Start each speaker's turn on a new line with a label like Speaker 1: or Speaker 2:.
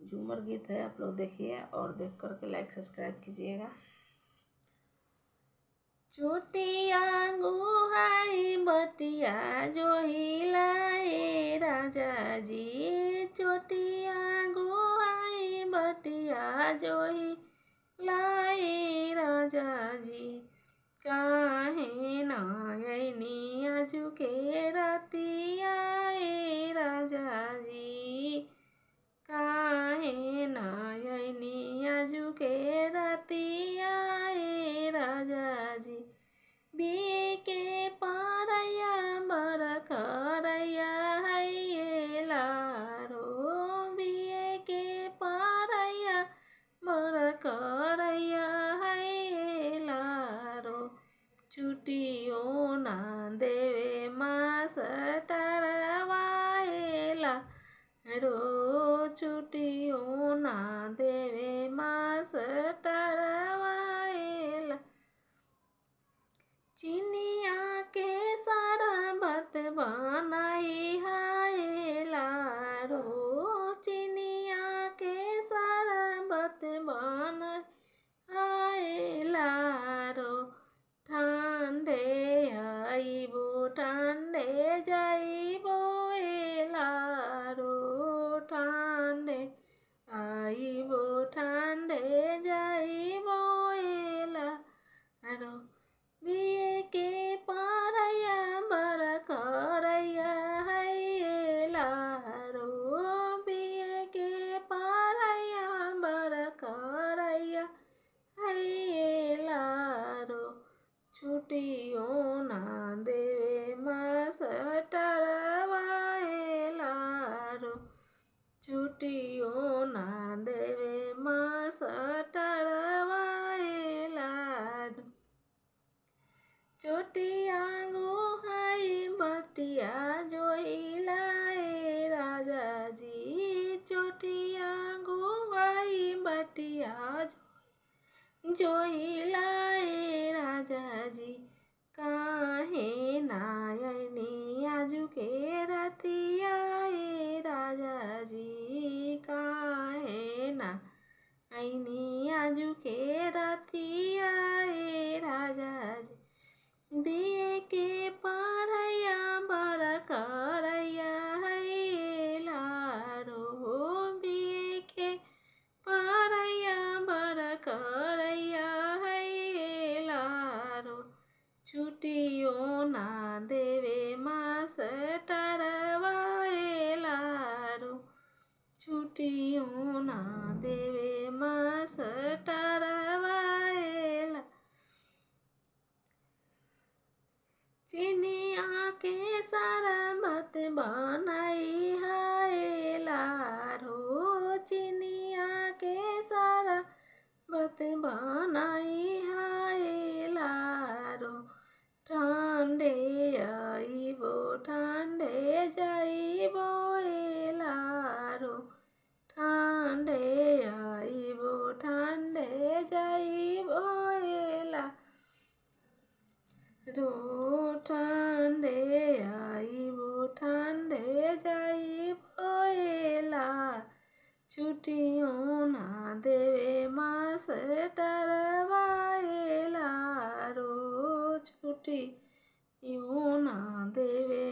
Speaker 1: झूमर गीत है, आप लोग देखिए और देख करके लाइक सब्सक्राइब कीजिएगा। चोटिया गुहाई बटिया जो हिलाए राजा जी, चोटिया गुहाई बटिया जो हिलाए राजा जी, काहे नयनी आजू के रतिया राजा जी, काहे नयनी आजू के रतिया राजा जी, बिये के पारैया बर खरैया है लारो, बिये के पारैया बर खरैया है लारो, छुट्टियो ना देवे मास्टरवा रो, छुट्टियो ना देवे मास्टरवा, चिनिया के शरबत बनाई हाय लारो, चिनिया के शरबत बनाई हाय लारो, ठंडे आइबो ठंडे जाइबो लारो, ठंडे आइबो ठंडे जाइबो लारो, बिये के पारैया बर खरैया है लारो, बिये के पारैया बर खरैया है लारो, छुट्टियो ना देवे मास्टरवा लारो, छुट्टियो ना देवे मास्टरवा लारो, चोटिया गुहाई बटिया जो हिलाए राजा जी, चोटिया गुहाई बटिया जो हिलाए राजा जी, काहे नयनी आजू के रतिया राजा जी, काहे नयनी आजू के रतिया राजा जी, बिये के पारैया बर खरैया है लारो, बिये के पारैया बर खरैया है लारो, छुट्टियो ना देवे मास्टरवा लारो, छुट्टियो ना देवे मास्टरवा, चिनिया के शरबत बनाई हाय लारो, चिनिया के शरबत बनाई हाय लारो, ठंडे आइबो ठंडे जाइबो लारो, ठंडे आइबो ठंडे जाइबो रो, ठंडे आइबो ठंडे जाइबो लारो, छुट्टियो ना देवे मास्टरवा लारो, छुट्टियो ना देवे